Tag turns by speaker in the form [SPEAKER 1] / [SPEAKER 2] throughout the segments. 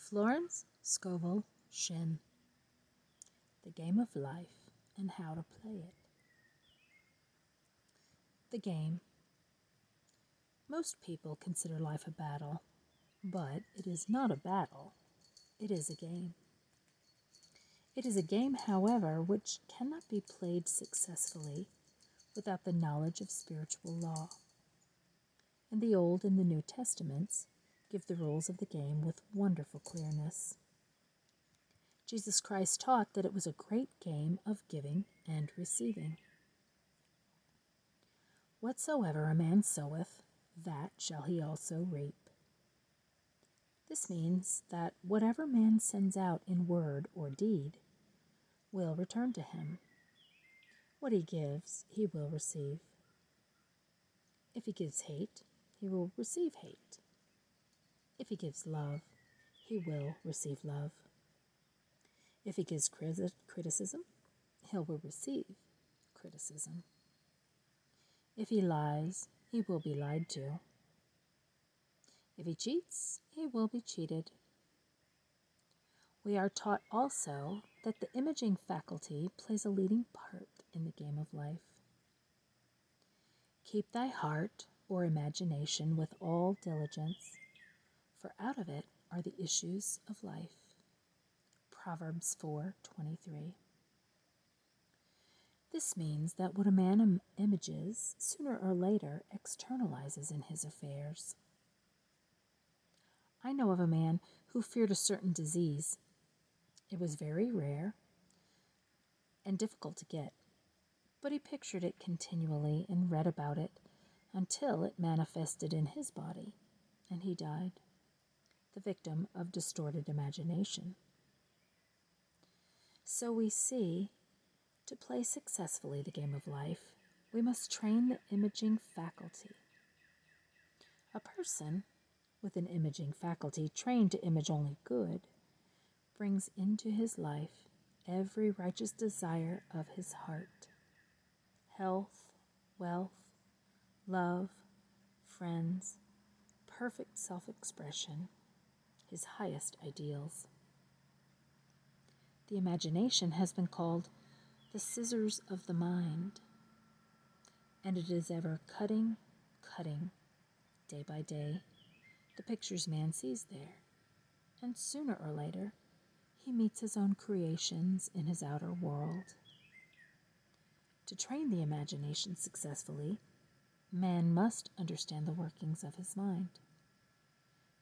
[SPEAKER 1] Florence Scovel Shinn, The Game of Life and How to Play It. The game. Most people consider life a battle, but it is not a battle. It is a game. It is a game, however, which cannot be played successfully without the knowledge of spiritual law. And the Old and the New Testaments give the rules of the game with wonderful clearness. Jesus Christ taught that it was a great game of giving and receiving. Whatsoever a man soweth, that shall he also reap. This means that whatever man sends out in word or deed will return to him. What he gives, he will receive. If he gives hate, he will receive hate. If he gives love, he will receive love. If he gives criticism, he will receive criticism. If he lies, he will be lied to. If he cheats, he will be cheated. We are taught also that the imaging faculty plays a leading part in the game of life. Keep thy heart or imagination with all diligence, for out of it are the issues of life. Proverbs 4:23. This means that what a man images sooner or later externalizes in his affairs. I know of a man who feared a certain disease. It was very rare and difficult to get, but he pictured it continually and read about it until it manifested in his body, and he died, the victim of distorted imagination. So we see, to play successfully the game of life, we must train the imaging faculty. A person with an imaging faculty trained to image only good brings into his life every righteous desire of his heart: health, wealth, love, friends, perfect self-expression, his highest ideals. The imagination has been called the scissors of the mind, and it is ever cutting, day by day, the pictures man sees there, and sooner or later he meets his own creations in his outer world. To train the imagination successfully, man must understand the workings of his mind.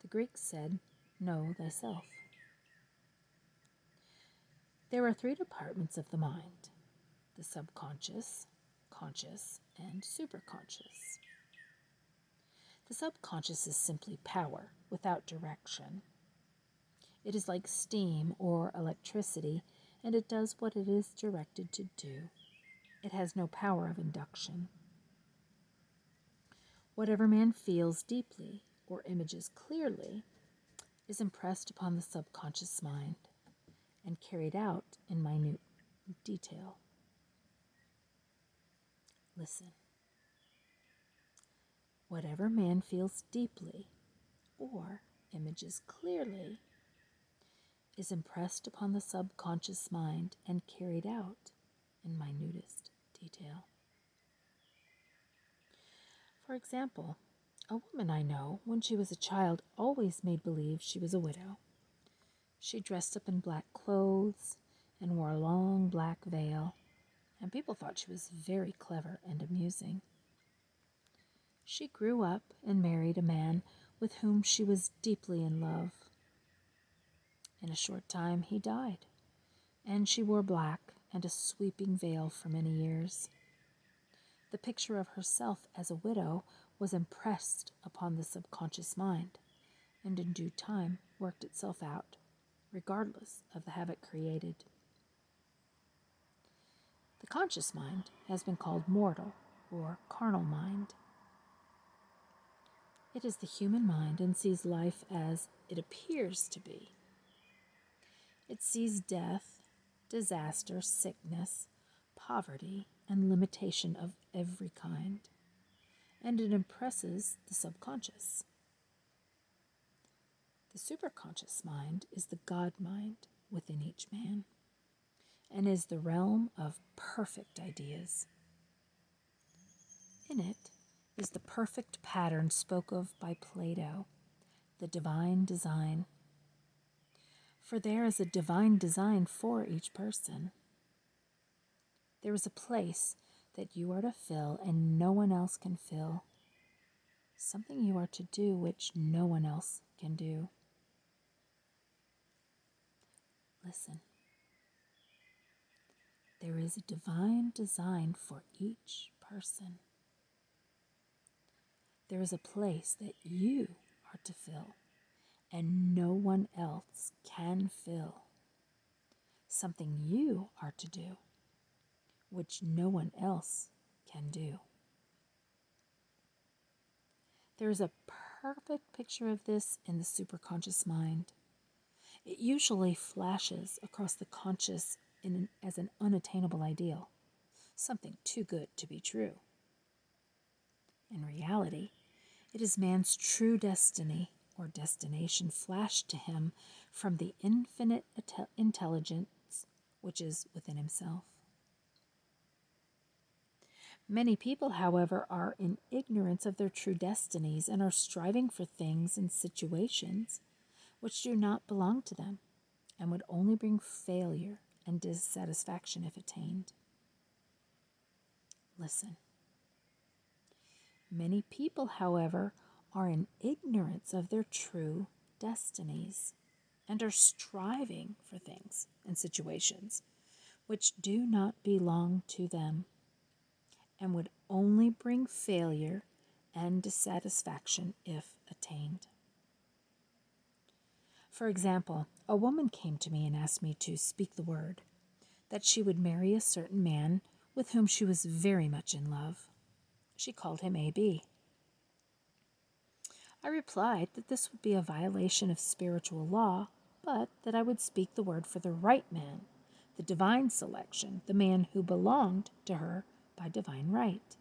[SPEAKER 1] The Greeks said, "Know thyself." There are three departments of the mind: the subconscious, conscious, and superconscious. The subconscious is simply power without direction. It is like steam or electricity, and it does what it is directed to do. It has no power of induction. Whatever man feels deeply or images clearly is impressed upon the subconscious mind and carried out in minute detail. Listen. Whatever man feels deeply or images clearly is impressed upon the subconscious mind and carried out in minutest detail. For example, a woman I know, when she was a child, always made believe she was a widow. She dressed up in black clothes and wore a long black veil, and people thought she was very clever and amusing. She grew up and married a man with whom she was deeply in love. In a short time he died, and she wore black and a sweeping veil for many years. The picture of herself as a widow was impressed upon the subconscious mind, and in due time worked itself out, regardless of the havoc created. The conscious mind has been called mortal or carnal mind. It is the human mind and sees life as it appears to be. It sees death, disaster, sickness, poverty, and limitation of every kind, and it impresses the subconscious. The superconscious mind is the God mind within each man and is the realm of perfect ideas. In it is the perfect pattern spoke of by Plato, the divine design. For there is a divine design for each person. There is a place that you are to fill and no one else can fill. Something you are to do which no one else can do. Listen. There is a divine design for each person. There is a place that you are to fill and no one else can fill. Something you are to do which no one else can do. There is a perfect picture of this in the superconscious mind. It usually flashes across the conscious as an unattainable ideal, something too good to be true. In reality, it is man's true destiny or destination flashed to him from the infinite intelligence which is within himself. Many people, however, are in ignorance of their true destinies and are striving for things and situations which do not belong to them and would only bring failure and dissatisfaction if attained. Listen. Many people, however, are in ignorance of their true destinies and are striving for things and situations which do not belong to them and would only bring failure and dissatisfaction if attained. For example, a woman came to me and asked me to speak the word that she would marry a certain man with whom she was very much in love. She called him A.B. I replied that this would be a violation of spiritual law, but that I would speak the word for the right man, the divine selection, the man who belonged to her by divine right.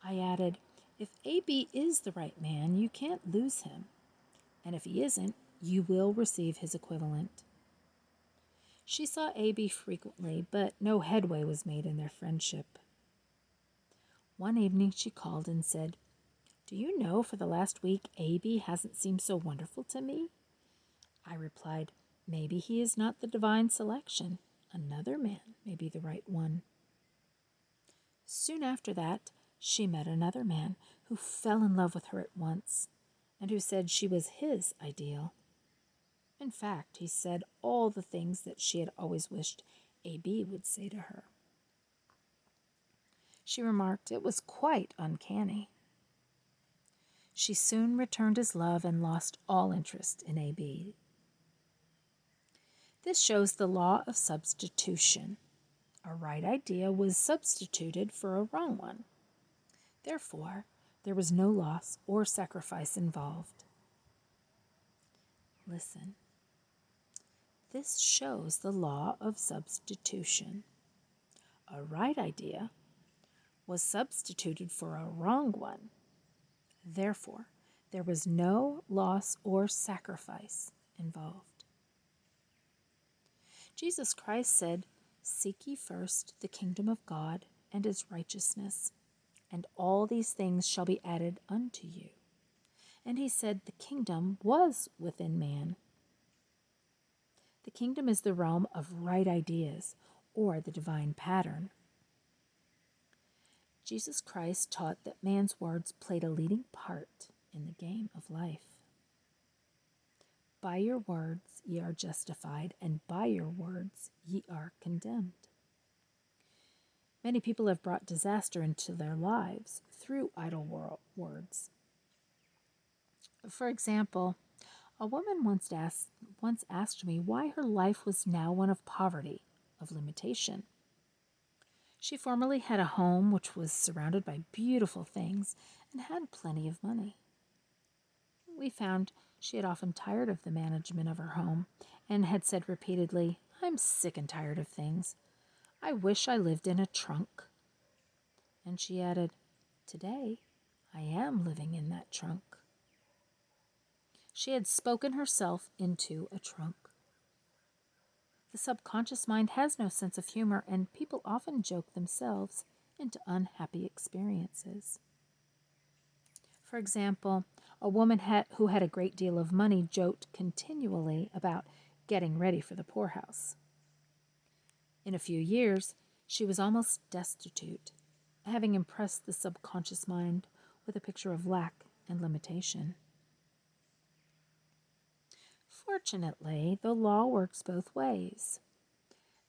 [SPEAKER 1] I added, if A.B. is the right man, you can't lose him, and if he isn't, you will receive his equivalent. She saw A.B. frequently, but no headway was made in their friendship. One evening she called and said, "Do you know, for the last week, A.B. hasn't seemed so wonderful to me?" I replied, "Maybe he is not the divine selection. Another man may be the right one." Soon after that, she met another man who fell in love with her at once and who said she was his ideal. In fact, he said all the things that she had always wished A.B. would say to her. She remarked it was quite uncanny. She soon returned his love and lost all interest in A.B. This shows the law of substitution. A right idea was substituted for a wrong one. Therefore, there was no loss or sacrifice involved. Listen. This shows the law of substitution. A right idea was substituted for a wrong one. Therefore, there was no loss or sacrifice involved. Jesus Christ said, "Seek ye first the kingdom of God and his righteousness, and all these things shall be added unto you." And he said the kingdom was within man. The kingdom is the realm of right ideas, or the divine pattern. Jesus Christ taught that man's words played a leading part in the game of life. By your words ye are justified, and by your words ye are condemned. Many people have brought disaster into their lives through idle words. For example, a woman once asked me why her life was now one of poverty, of limitation. She formerly had a home which was surrounded by beautiful things and had plenty of money. We found she had often tired of the management of her home and had said repeatedly, "I'm sick and tired of things. I wish I lived in a trunk." And she added, "Today, I am living in that trunk." She had spoken herself into a trunk. The subconscious mind has no sense of humor, and people often joke themselves into unhappy experiences. For example, a woman who had a great deal of money joked continually about getting ready for the poorhouse. In a few years, she was almost destitute, having impressed the subconscious mind with a picture of lack and limitation. Fortunately, the law works both ways,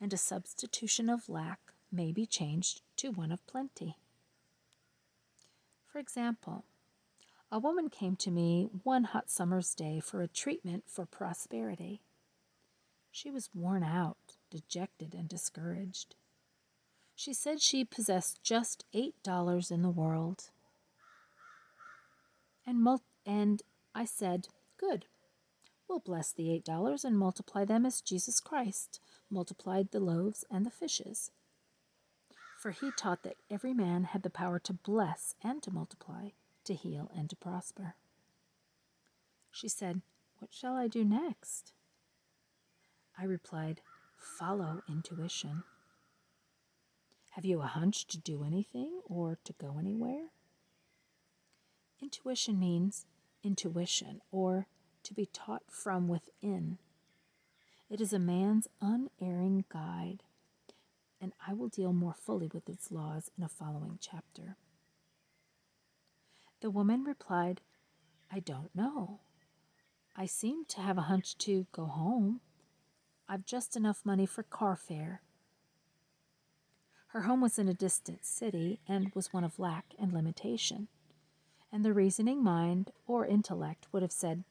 [SPEAKER 1] and a substitution of lack may be changed to one of plenty. For example, a woman came to me one hot summer's day for a treatment for prosperity. She was worn out, dejected, and discouraged. She said she possessed just $8 in the world. And I said, "Good. We'll bless the $8 and multiply them as Jesus Christ multiplied the loaves and the fishes. For he taught that every man had the power to bless and to multiply, to heal and to prosper." She said, "What shall I do next?" I replied, "Follow intuition." Have you a hunch to do anything or to go anywhere? Intuition means intuition, or to be taught from within. It is a man's unerring guide, and I will deal more fully with its laws in a following chapter. The woman replied, "I don't know. I seem to have a hunch to go home. I've just enough money for car fare." Her home was in a distant city and was one of lack and limitation, and the reasoning mind or intellect would have said,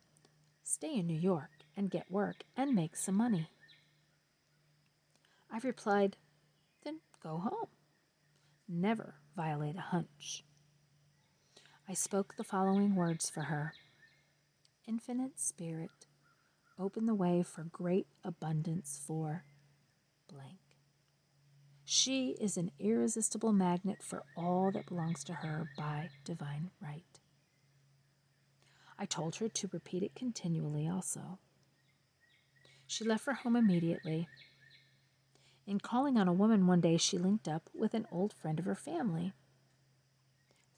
[SPEAKER 1] "Stay in New York and get work and make some money." I replied, "Then go home. Never violate a hunch." I spoke the following words for her: "Infinite Spirit, open the way for great abundance for blank." She is an irresistible magnet for all that belongs to her by divine right. I told her to repeat it continually also. She left for home immediately. In calling on a woman one day, she linked up with an old friend of her family.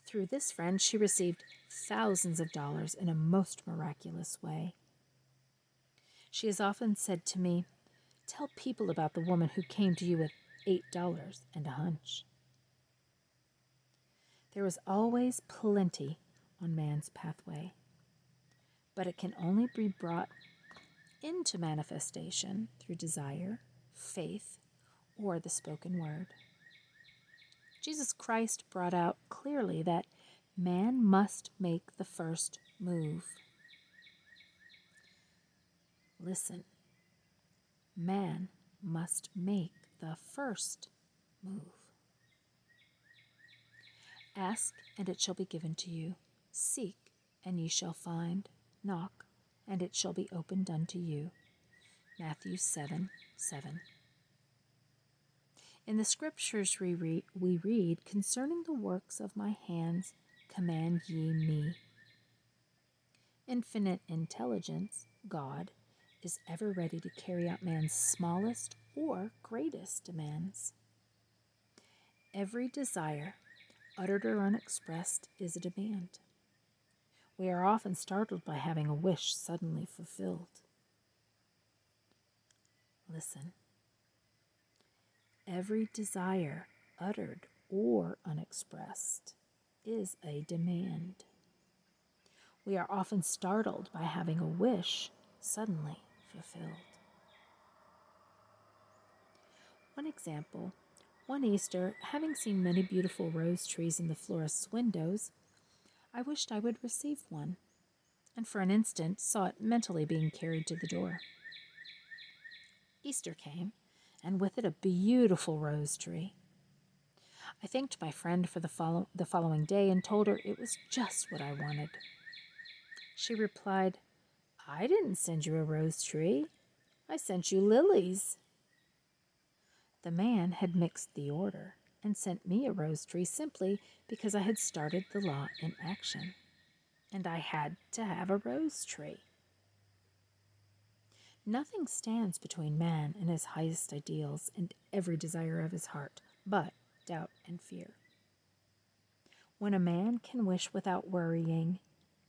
[SPEAKER 1] Through this friend, she received thousands of dollars in a most miraculous way. She has often said to me, "Tell people about the woman who came to you with $8 and a hunch." There is always plenty on man's pathway, but it can only be brought into manifestation through desire, faith, or the spoken word. Jesus Christ brought out clearly that man must make the first move. Listen, man must make the first move. Ask, and it shall be given to you. Seek, and ye shall find. Knock, and it shall be opened unto you. Matthew 7:7. In the scriptures we read, "Concerning the works of my hands, command ye me." Infinite intelligence, God, is ever ready to carry out man's smallest or greatest demands. Every desire, uttered or unexpressed, is a demand. We are often startled by having a wish suddenly fulfilled. Listen. Every desire, uttered or unexpressed, is a demand. We are often startled by having a wish suddenly fulfilled. One example, one Easter, having seen many beautiful rose trees in the florist's windows, I wished I would receive one, and for an instant saw it mentally being carried to the door. Easter came, and with it a beautiful rose tree. I thanked my friend for the following day and told her it was just what I wanted. She replied, "I didn't send you a rose tree. I sent you lilies." The man had mixed the order and sent me a rose tree simply because I had started the law in action, and I had to have a rose tree. Nothing stands between man and his highest ideals and every desire of his heart but doubt and fear. When a man can wish without worrying,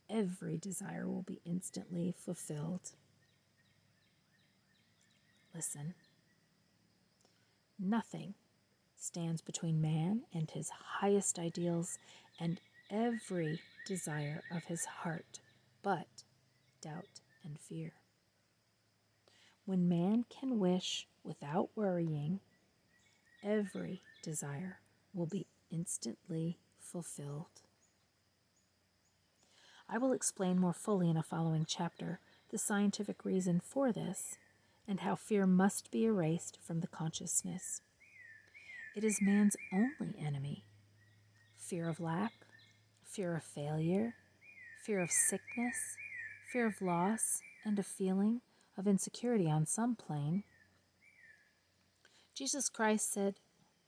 [SPEAKER 1] every desire will be instantly fulfilled. Listen. Nothing stands between man and his highest ideals and every desire of his heart but doubt and fear. When man can wish without worrying, every desire will be instantly fulfilled. I will explain more fully in a following chapter the scientific reason for this and how fear must be erased from the consciousness. It is man's only enemy. Fear of lack, fear of failure, fear of sickness, fear of loss, and a feeling of insecurity on some plane. Jesus Christ said,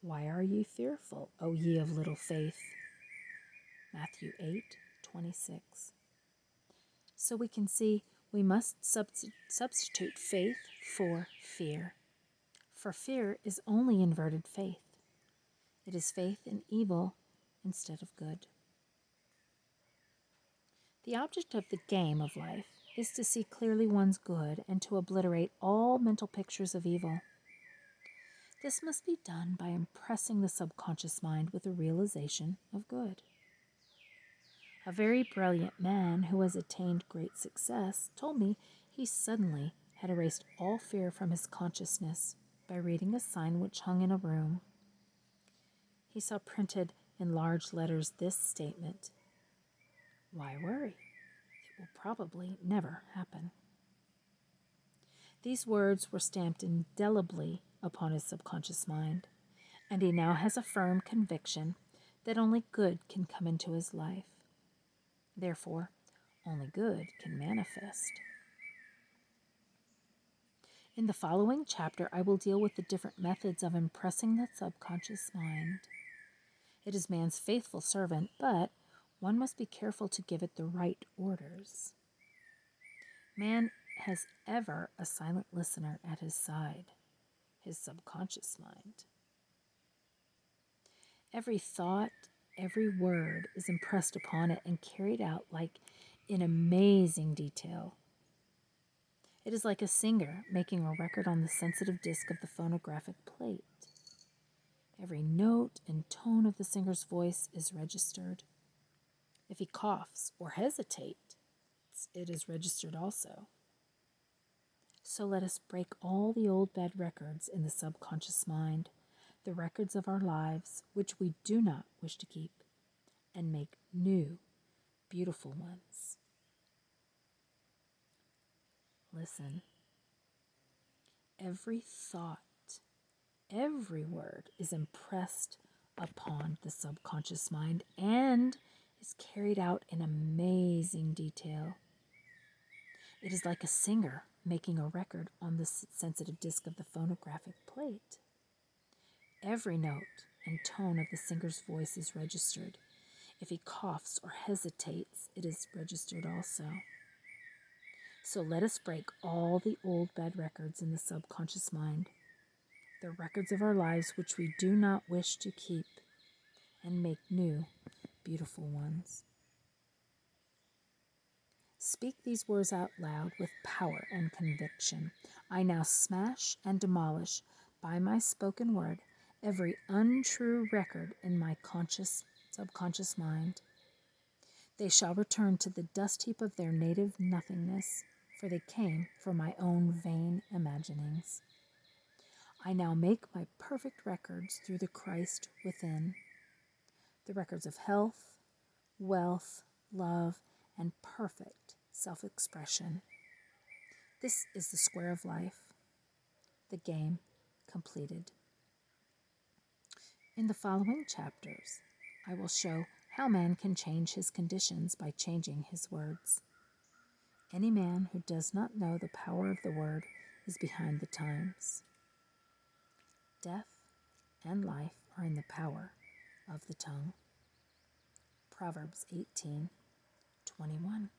[SPEAKER 1] "Why are ye fearful, O ye of little faith?" Matthew 8:26. So we can see we must substitute faith for fear. For fear is only inverted faith. It is faith in evil instead of good. The object of the game of life is to see clearly one's good and to obliterate all mental pictures of evil. This must be done by impressing the subconscious mind with a realization of good. A very brilliant man who has attained great success told me he suddenly had erased all fear from his consciousness by reading a sign which hung in a room. He saw printed in large letters this statement: "Why worry? It will probably never happen." These words were stamped indelibly upon his subconscious mind, and he now has a firm conviction that only good can come into his life. Therefore, only good can manifest. In the following chapter, I will deal with the different methods of impressing the subconscious mind. It is man's faithful servant, but one must be careful to give it the right orders. Man has ever a silent listener at his side, his subconscious mind. Every thought, every word is impressed upon it and carried out like in amazing detail. It is like a singer making a record on the sensitive disc of the phonographic plate. Every note and tone of the singer's voice is registered. If he coughs or hesitates, it is registered also. So let us break all the old bad records in the subconscious mind, the records of our lives which we do not wish to keep, and make new, beautiful ones. Listen. Every thought, every word is impressed upon the subconscious mind and is carried out in amazing detail. It is like a singer making a record on the sensitive disc of the phonographic plate. Every note and tone of the singer's voice is registered. If he coughs or hesitates, it is registered also. So let us break all the old bad records in the subconscious mind, the records of our lives which we do not wish to keep, and make new, beautiful ones. Speak these words out loud with power and conviction. I now smash and demolish by my spoken word every untrue record in my subconscious mind. They shall return to the dust heap of their native nothingness, for they came from my own vain imaginings. I now make my perfect records through the Christ within, the records of health, wealth, love, and perfect self-expression. This is the square of life, the game completed. In the following chapters, I will show how man can change his conditions by changing his words. Any man who does not know the power of the word is behind the times. Death and life are in the power of the tongue. Proverbs 18:21.